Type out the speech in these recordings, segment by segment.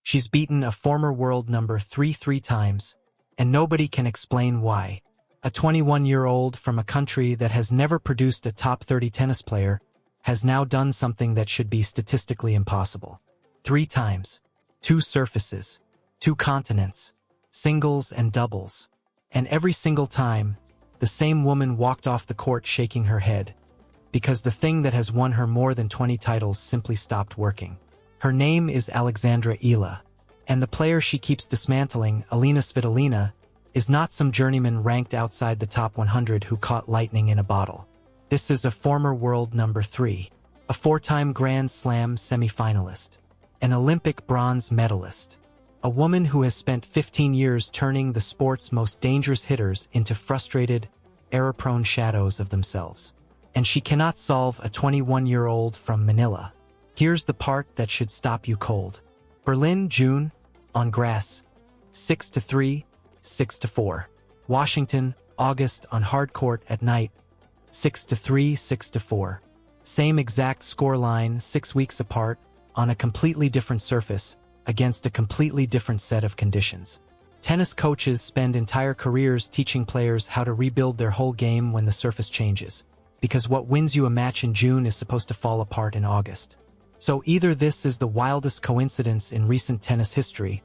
She's beaten a former world number 3 times, and nobody can explain why. A 21-year-old from a country that has never produced a top 30 tennis player has now done something that should be statistically impossible. 3 times. 2 surfaces. 2 continents. Singles and doubles. And every single time, the same woman walked off the court shaking her head, because the thing that has won her more than 20 titles simply stopped working. Her name is Alexandra Eala, and the player she keeps dismantling, Elina Svitolina, is not some journeyman ranked outside the top 100 who caught lightning in a bottle. This is a former world number 3, a 4-time Grand Slam semifinalist, an Olympic bronze medalist, a woman who has spent 15 years turning the sport's most dangerous hitters into frustrated, error-prone shadows of themselves. And she cannot solve a 21-year-old from Manila. Here's the part that should stop you cold. Berlin, June, on grass, 6-3, 6-4. Washington, August, on hard court at night, 6-3, 6-4. Same exact scoreline 6 weeks apart, on a completely different surface, against a completely different set of conditions. Tennis coaches spend entire careers teaching players how to rebuild their whole game when the surface changes, because what wins you a match in June is supposed to fall apart in August. So either this is the wildest coincidence in recent tennis history,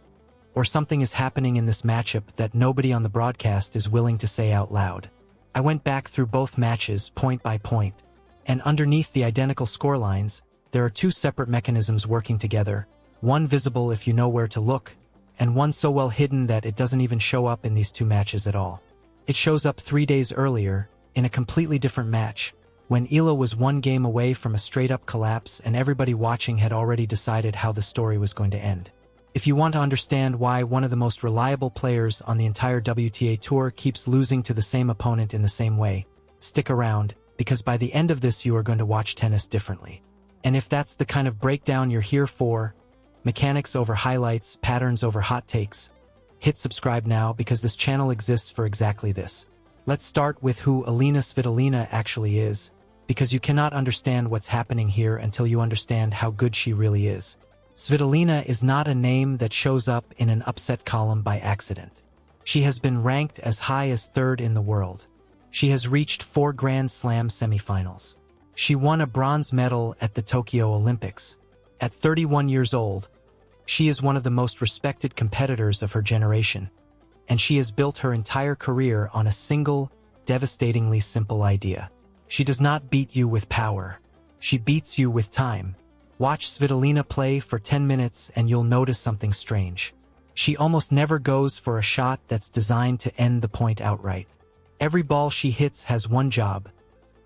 or something is happening in this matchup that nobody on the broadcast is willing to say out loud. I went back through both matches point by point, and underneath the identical scorelines, there are 2 separate mechanisms working together, one visible if you know where to look, and one so well hidden that it doesn't even show up in these 2 matches at all. It shows up 3 days earlier, in a completely different match, when Eala was 1 game away from a straight-up collapse and everybody watching had already decided how the story was going to end. If you want to understand why one of the most reliable players on the entire WTA Tour keeps losing to the same opponent in the same way, stick around, because by the end of this you are going to watch tennis differently. And if that's the kind of breakdown you're here for, mechanics over highlights, patterns over hot takes, hit subscribe now because this channel exists for exactly this. Let's start with who Elina Svitolina actually is, because you cannot understand what's happening here until you understand how good she really is. Svitolina is not a name that shows up in an upset column by accident. She has been ranked as high as 3rd in the world. She has reached 4 Grand Slam semifinals. She won a bronze medal at the Tokyo Olympics. At 31 years old, she is one of the most respected competitors of her generation, and she has built her entire career on a single, devastatingly simple idea. She does not beat you with power. She beats you with time. Watch Svitolina play for 10 minutes and you'll notice something strange. She almost never goes for a shot that's designed to end the point outright. Every ball she hits has one job: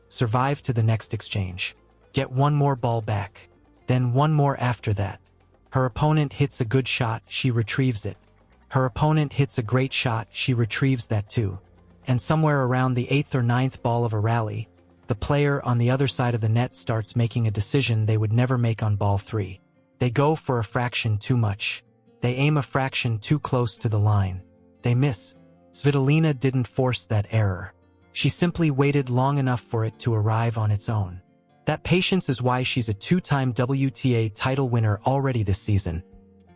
survive to the next exchange. Get one more ball back. Then one more after that. Her opponent hits a good shot, she retrieves it. Her opponent hits a great shot, she retrieves that too. And somewhere around the 8th or 9th ball of a rally, the player on the other side of the net starts making a decision they would never make on ball 3. They go for a fraction too much. They aim a fraction too close to the line. They miss. Svitolina didn't force that error. She simply waited long enough for it to arrive on its own. That patience is why she's a 2-time WTA title winner already this season,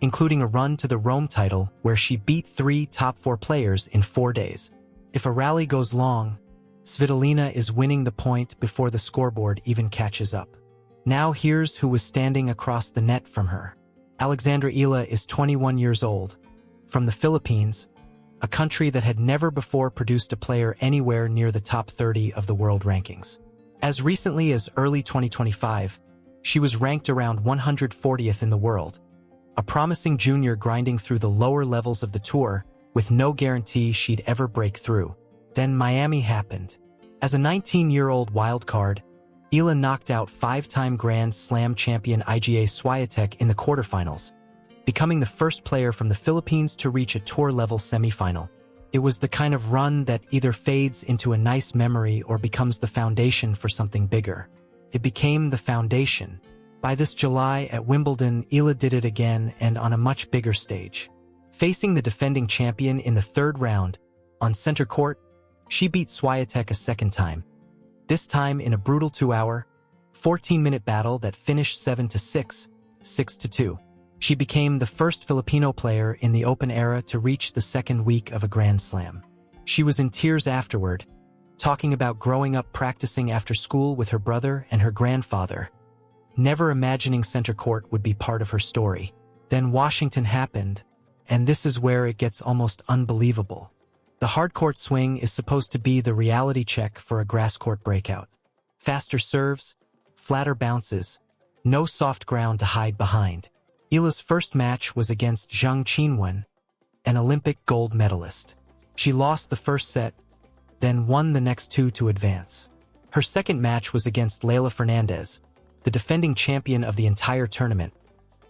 including a run to the Rome title where she beat 3 top 4 players in 4 days. If a rally goes long, Svitolina is winning the point before the scoreboard even catches up. Now here's who was standing across the net from her. Alexandra Eala is 21 years old, from the Philippines, a country that had never before produced a player anywhere near the top 30 of the world rankings. As recently as early 2025, she was ranked around 140th in the world, a promising junior grinding through the lower levels of the tour with no guarantee she'd ever break through. Then Miami happened. As a 19-year-old wildcard, Eala knocked out 5-time Grand Slam champion IGA Swiatek in the quarterfinals, becoming the first player from the Philippines to reach a tour-level semifinal. It was the kind of run that either fades into a nice memory or becomes the foundation for something bigger. It became the foundation. By this July at Wimbledon, Eala did it again and on a much bigger stage. Facing the defending champion in the 3rd round, on center court, she beat Swiatek a 2nd time. This time in a brutal 2-hour, 14-minute battle that finished 7-6, 6-2. She became the first Filipino player in the Open era to reach the second week of a Grand Slam. She was in tears afterward, talking about growing up practicing after school with her brother and her grandfather, never imagining center court would be part of her story. Then Washington happened, and this is where it gets almost unbelievable. The hardcourt swing is supposed to be the reality check for a grass court breakout. Faster serves, flatter bounces, no soft ground to hide behind. Eala's first match was against Zhang Qinwen, an Olympic gold medalist. She lost the first set, then won the next two to advance. Her second match was against Leylah Fernandez, the defending champion of the entire tournament,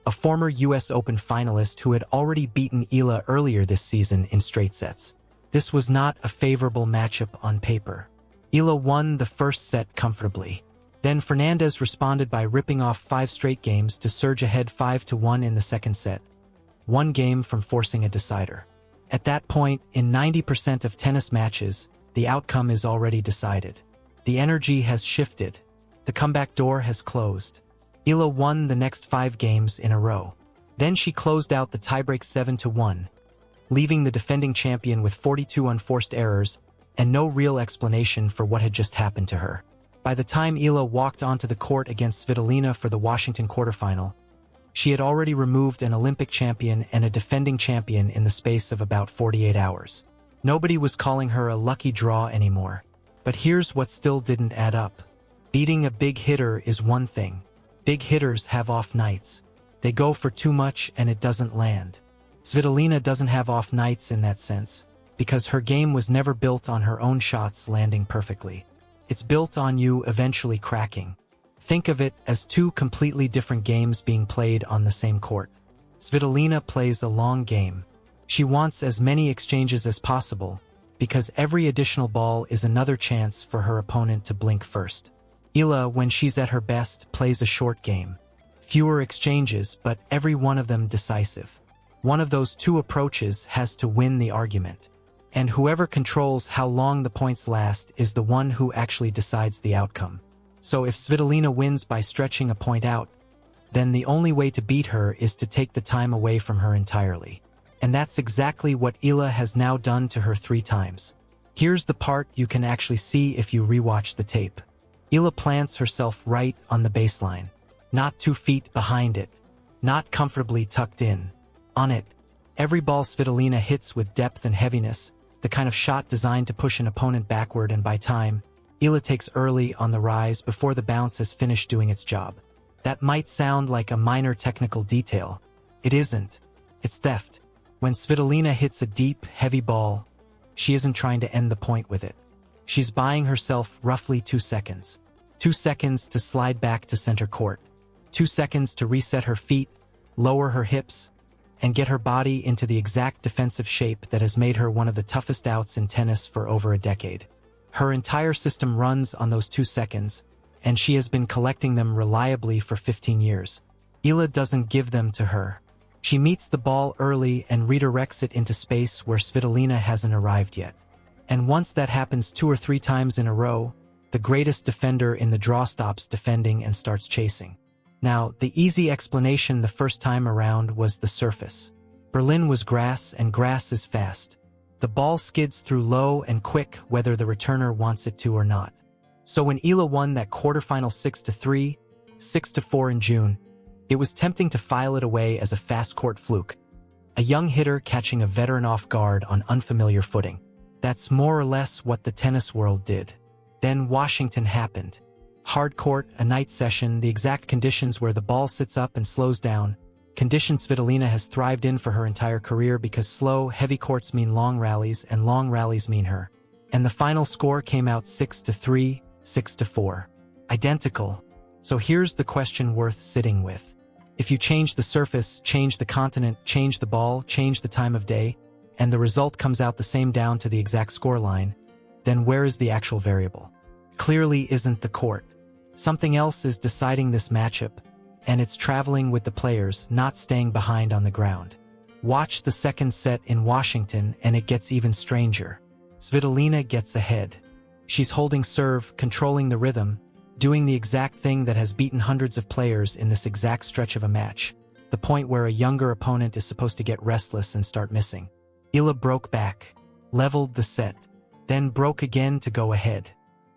a former US Open finalist who had already beaten Eala earlier this season in straight sets. This was not a favorable matchup on paper. Eala won the first set comfortably. Then Fernandez responded by ripping off 5 straight games to surge ahead 5-1 in the second set, one game from forcing a decider. At that point, in 90% of tennis matches, the outcome is already decided. The energy has shifted. The comeback door has closed. Eala won the next 5 games in a row. Then she closed out the tiebreak 7-1, leaving the defending champion with 42 unforced errors and no real explanation for what had just happened to her. By the time Eala walked onto the court against Svitolina for the Washington quarterfinal, she had already removed an Olympic champion and a defending champion in the space of about 48 hours. Nobody was calling her a lucky draw anymore. But here's what still didn't add up. Beating a big hitter is one thing. Big hitters have off nights. They go for too much and it doesn't land. Svitolina doesn't have off nights in that sense, because her game was never built on her own shots landing perfectly. It's built on you eventually cracking. Think of it as 2 completely different games being played on the same court. Svitolina plays a long game. She wants as many exchanges as possible, because every additional ball is another chance for her opponent to blink first. Eala, when she's at her best, plays a short game. Fewer exchanges, but every one of them decisive. One of those 2 approaches has to win the argument. And whoever controls how long the points last is the one who actually decides the outcome. So if Svitolina wins by stretching a point out, then the only way to beat her is to take the time away from her entirely. And that's exactly what Eala has now done to her 3 times. Here's the part you can actually see if you rewatch the tape. Eala plants herself right on the baseline, not 2 feet behind it, not comfortably tucked in. On it, every ball Svitolina hits with depth and heaviness, the kind of shot designed to push an opponent backward, and by time, Eala takes early on the rise before the bounce has finished doing its job. That might sound like a minor technical detail. It isn't. It's theft. When Svitolina hits a deep, heavy ball, she isn't trying to end the point with it. She's buying herself roughly 2 seconds. 2 seconds to slide back to center court. 2 seconds to reset her feet, lower her hips, and get her body into the exact defensive shape that has made her one of the toughest outs in tennis for over a decade. Her entire system runs on those 2 seconds, and she has been collecting them reliably for 15 years. Eala doesn't give them to her. She meets the ball early and redirects it into space where Svitolina hasn't arrived yet. And once that happens 2 or 3 times in a row, the greatest defender in the draw stops defending and starts chasing. Now, the easy explanation the first time around was the surface. Berlin was grass, and grass is fast. The ball skids through low and quick whether the returner wants it to or not. So when Eala won that quarterfinal 6-3, 6-4 in June, it was tempting to file it away as a fast-court fluke, a young hitter catching a veteran off guard on unfamiliar footing. That's more or less what the tennis world did. Then Washington happened. Hard court, a night session, the exact conditions where the ball sits up and slows down, conditions Svitolina has thrived in for her entire career, because slow, heavy courts mean long rallies, and long rallies mean her. And the final score came out 6-3, 6-4. Identical. So here's the question worth sitting with. If you change the surface, change the continent, change the ball, change the time of day, and the result comes out the same down to the exact scoreline, then where is the actual variable? Clearly isn't the court. Something else is deciding this matchup, and it's traveling with the players, not staying behind on the ground. Watch the second set in Washington and it gets even stranger. Svitolina gets ahead. She's holding serve, controlling the rhythm, doing the exact thing that has beaten hundreds of players in this exact stretch of a match. the point where a younger opponent is supposed to get restless and start missing. Eala broke back, leveled the set, then broke again to go ahead.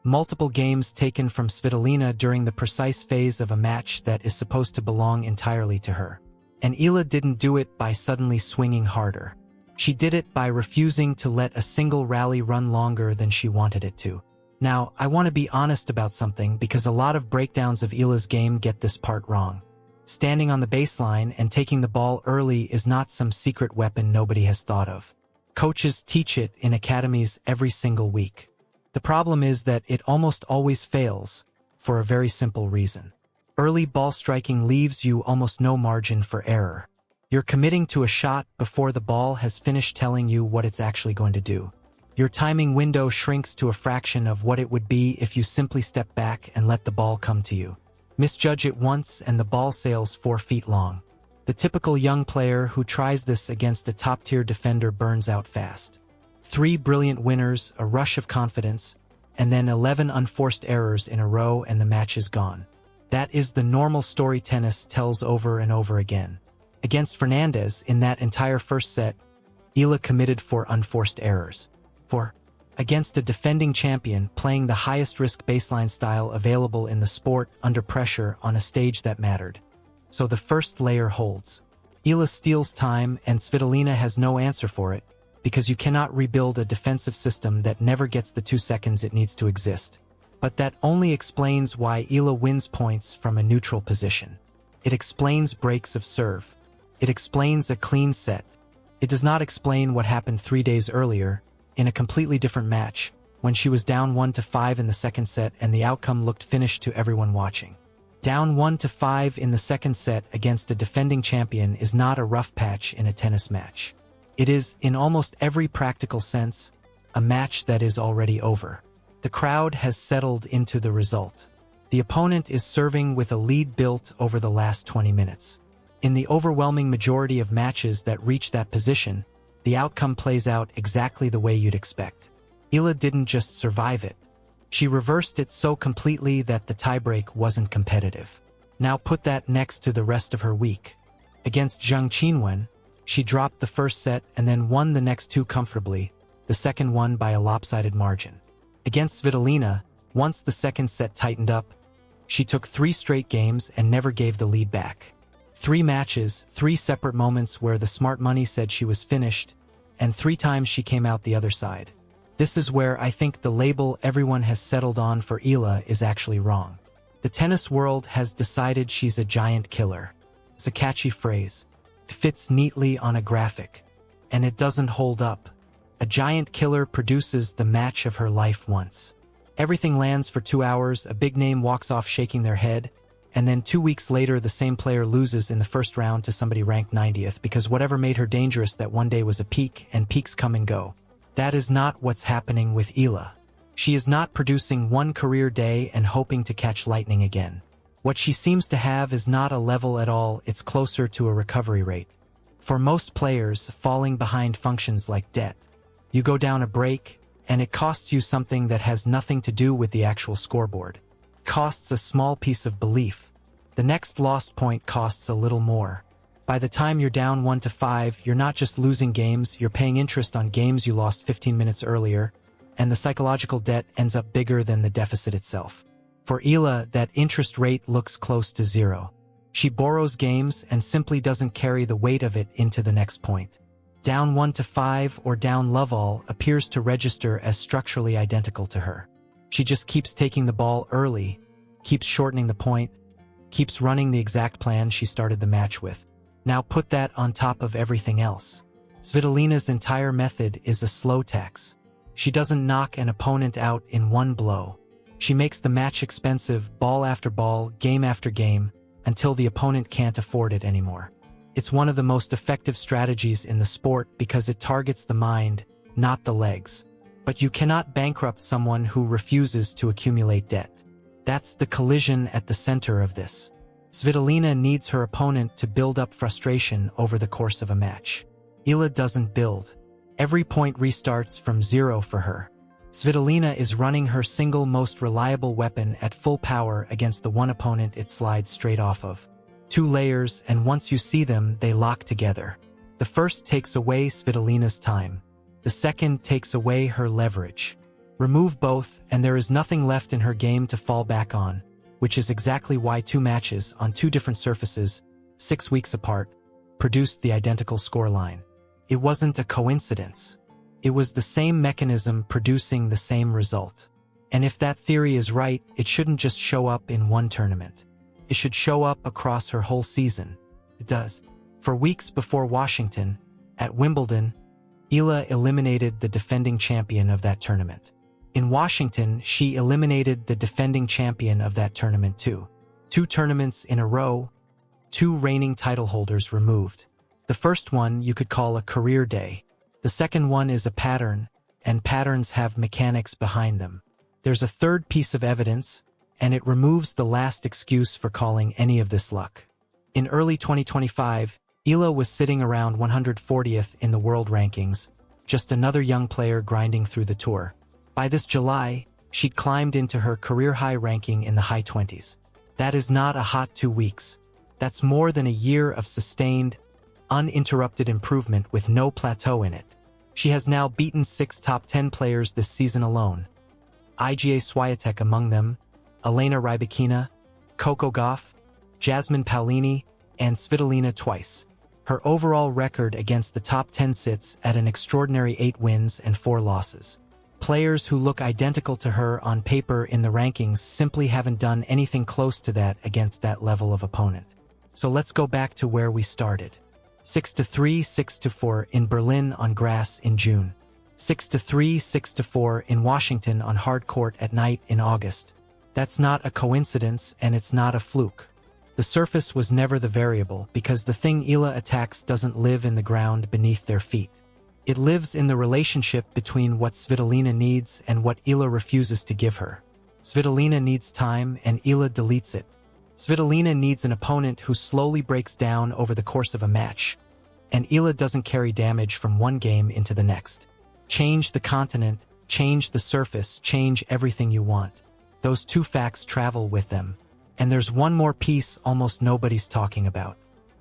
Multiple games taken from Svitolina during the precise phase of a match that is supposed to belong entirely to her. And Eala didn't do it by suddenly swinging harder. She did it by refusing to let a single rally run longer than she wanted it to. Now, I want to be honest about something because a lot of breakdowns of Eala's game get this part wrong. Standing on the baseline and taking the ball early is not some secret weapon nobody has thought of. Coaches teach it in academies every single week. The problem is that it almost always fails, for a very simple reason. Early ball striking leaves you almost no margin for error. You're committing to a shot before the ball has finished telling you what it's actually going to do. Your timing window shrinks to a fraction of what it would be if you simply step back and let the ball come to you. Misjudge it once and the ball sails 4 feet long. The typical young player who tries this against a top-tier defender burns out fast. 3 brilliant winners, a rush of confidence, and then 11 unforced errors in a row and the match is gone. That is the normal story tennis tells over and over again. Against Fernandez, in that entire first set, Eala committed 4 unforced errors. Against a defending champion playing the highest-risk baseline style available in the sport under pressure on a stage that mattered. So the first layer holds. Eala steals time and Svitolina has no answer for it, because you cannot rebuild a defensive system that never gets the 2 seconds it needs to exist. But that only explains why Eala wins points from a neutral position. It explains breaks of serve. It explains a clean set. It does not explain what happened 3 days earlier, in a completely different match, when she was down 1-5 in the second set and the outcome looked finished to everyone watching. Down 1-5 in the second set against a defending champion is not a rough patch in a tennis match. It is, in almost every practical sense, a match that is already over. The crowd has settled into the result. The opponent is serving with a lead built over the last 20 minutes. In the overwhelming majority of matches that reach that position, the outcome plays out exactly the way you'd expect. Eala didn't just survive it. She reversed it so completely that the tiebreak wasn't competitive. Now put that next to the rest of her week. Against Zhang Qinwen, she dropped the first set and then won the next 2 comfortably, the second one by a lopsided margin. Against Svitolina, once the second set tightened up, she took 3 straight games and never gave the lead back. 3 matches, 3 separate moments where the smart money said she was finished, and 3 times she came out the other side. This is where I think the label everyone has settled on for Eala is actually wrong. The tennis world has decided she's a giant killer. It's a catchy phrase. It fits neatly on a graphic. And it doesn't hold up. A giant killer produces the match of her life once. Everything lands for 2 hours, a big name walks off shaking their head, and then 2 weeks later the same player loses in the first round to somebody ranked 90th because whatever made her dangerous that one day was a peak, and peaks come and go. That is not what's happening with Eala. She is not producing one career day and hoping to catch lightning again. What she seems to have is not a level at all, it's closer to a recovery rate. For most players, falling behind functions like debt. You go down a break, and it costs you something that has nothing to do with the actual scoreboard. Costs a small piece of belief. The next lost point costs a little more. By the time you're down 1-5, you're not just losing games, you're paying interest on games you lost 15 minutes earlier, and the psychological debt ends up bigger than the deficit itself. For Eala, that interest rate looks close to 0. She borrows games and simply doesn't carry the weight of it into the next point. Down 1-5 or down love all appears to register as structurally identical to her. She just keeps taking the ball early, keeps shortening the point, keeps running the exact plan she started the match with. Now put that on top of everything else. Svitolina's entire method is a slow tax. She doesn't knock an opponent out in one blow. She makes the match expensive, ball after ball, game after game, until the opponent can't afford it anymore. It's one of the most effective strategies in the sport because it targets the mind, not the legs. But you cannot bankrupt someone who refuses to accumulate debt. That's the collision at the center of this. Svitolina needs her opponent to build up frustration over the course of a match. Eala doesn't build. Every point restarts from 0 for her. Svitolina is running her single most reliable weapon at full power against the one opponent it slides straight off of. Two layers, and once you see them, they lock together. The first takes away Svitolina's time. The second takes away her leverage. Remove both, and there is nothing left in her game to fall back on, which is exactly why two matches on two different surfaces, 6 weeks apart, produced the identical scoreline. It wasn't a coincidence. It was the same mechanism producing the same result. And if that theory is right, it shouldn't just show up in one tournament. It should show up across her whole season. It does. For weeks before Washington, at Wimbledon, Eala eliminated the defending champion of that tournament. In Washington, she eliminated the defending champion of that tournament too. 2 tournaments in a row, 2 reigning title holders removed. The first one you could call a career day. The second one is a pattern, and patterns have mechanics behind them. There's a third piece of evidence, and it removes the last excuse for calling any of this luck. In early 2025, Eala was sitting around 140th in the world rankings, just another young player grinding through the tour. By this July, she'd climbed into her career-high ranking in the high 20s. That is not a hot 2 weeks. That's more than a year of sustained, uninterrupted improvement with no plateau in it. She has now beaten 6 top 10 players this season alone. Iga Swiatek among them, Elina Svitolina, Coco Gauff, Jasmine Paolini, and Svitolina twice. Her overall record against the top 10 sits at an extraordinary 8 wins and 4 losses. Players who look identical to her on paper in the rankings simply haven't done anything close to that against that level of opponent. So let's go back to where we started. 6-3, 6-4 in Berlin on grass in June. 6-3, 6-4 in Washington on hard court at night in August. That's not a coincidence, and it's not a fluke. The surface was never the variable, because the thing Eala attacks doesn't live in the ground beneath their feet. It lives in the relationship between what Svitolina needs and what Eala refuses to give her. Svitolina needs time, and Eala deletes it. Svitolina needs an opponent who slowly breaks down over the course of a match, and Eala doesn't carry damage from one game into the next. Change the continent, change the surface, change everything you want. Those 2 facts travel with them. And there's one more piece almost nobody's talking about.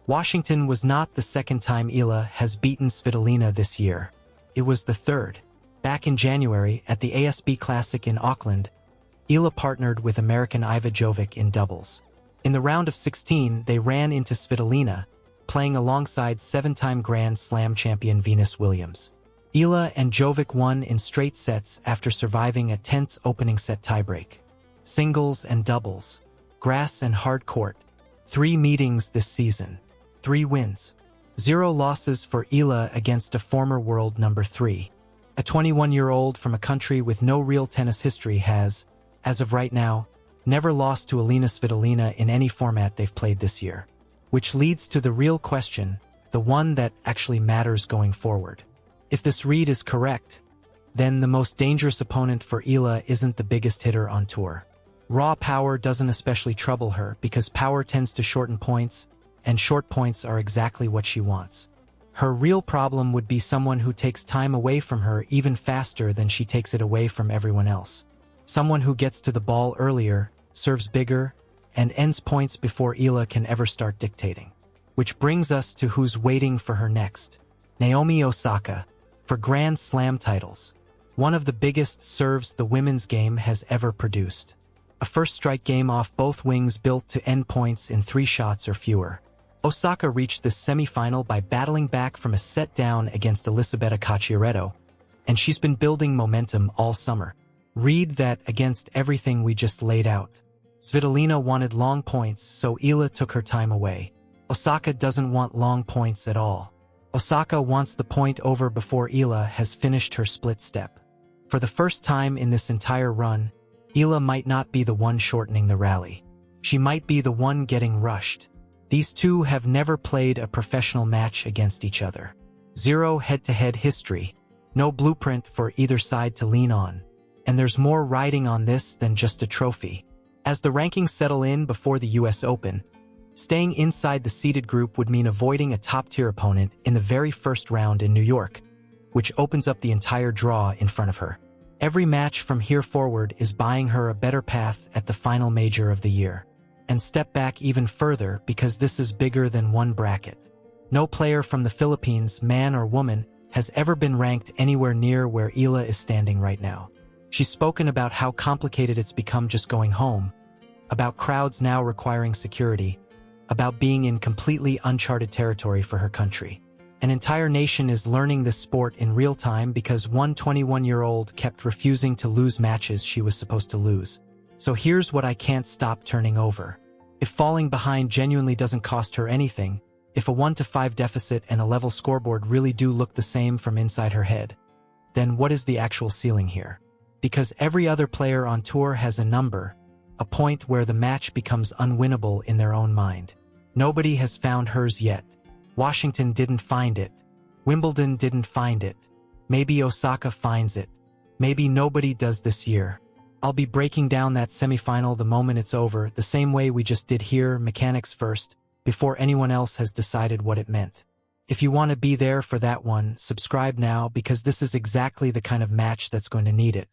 Washington was not the second time Eala has beaten Svitolina this year. It was the third. Back in January, at the ASB Classic in Auckland, Eala partnered with American Iva Jovic in doubles. In the round of 16, they ran into Svitolina, playing alongside 7-time Grand Slam champion Venus Williams. Eala and Jovic won in straight sets after surviving a tense opening set tiebreak. Singles and doubles, grass and hard court, 3 meetings this season, 3 wins. 0 losses for Eala against a former world number 3. A 21-year-old from a country with no real tennis history has, as of right now, never lost to Elina Svitolina in any format they've played this year. Which leads to the real question, the one that actually matters going forward. If this read is correct, then the most dangerous opponent for Eala isn't the biggest hitter on tour. Raw power doesn't especially trouble her because power tends to shorten points, and short points are exactly what she wants. Her real problem would be someone who takes time away from her even faster than she takes it away from everyone else. Someone who gets to the ball earlier, serves bigger, and ends points before Eala can ever start dictating. Which brings us to who's waiting for her next. Naomi Osaka, for Grand Slam titles. One of the biggest serves the women's game has ever produced. A first-strike game off both wings built to end points in 3 shots or fewer. Osaka reached this semifinal by battling back from a set down against Elisabetta Cacciaretto, and she's been building momentum all summer. Read that against everything we just laid out. Svitolina wanted long points, so Eala took her time away. Osaka doesn't want long points at all. Osaka wants the point over before Eala has finished her split step. For the first time in this entire run, Eala might not be the one shortening the rally. She might be the one getting rushed. These two have never played a professional match against each other. 0 head-to-head history, no blueprint for either side to lean on. And there's more riding on this than just a trophy. As the rankings settle in before the US Open, staying inside the seeded group would mean avoiding a top-tier opponent in the very first round in New York, which opens up the entire draw in front of her. Every match from here forward is buying her a better path at the final major of the year. and step back even further because this is bigger than one bracket. No player from the Philippines, man or woman, has ever been ranked anywhere near where Eala is standing right now. She's spoken about how complicated it's become just going home, about crowds now requiring security, about being in completely uncharted territory for her country. An entire nation is learning this sport in real time because one 21-year-old kept refusing to lose matches she was supposed to lose. So here's what I can't stop turning over. If falling behind genuinely doesn't cost her anything, if a 1-5 deficit and a level scoreboard really do look the same from inside her head, then what is the actual ceiling here? Because every other player on tour has a number, a point where the match becomes unwinnable in their own mind. Nobody has found hers yet. Washington didn't find it. Wimbledon didn't find it. Maybe Osaka finds it. Maybe nobody does this year. I'll be breaking down that semifinal the moment it's over, the same way we just did here, mechanics first, before anyone else has decided what it meant. If you want to be there for that one, subscribe now because this is exactly the kind of match that's going to need it.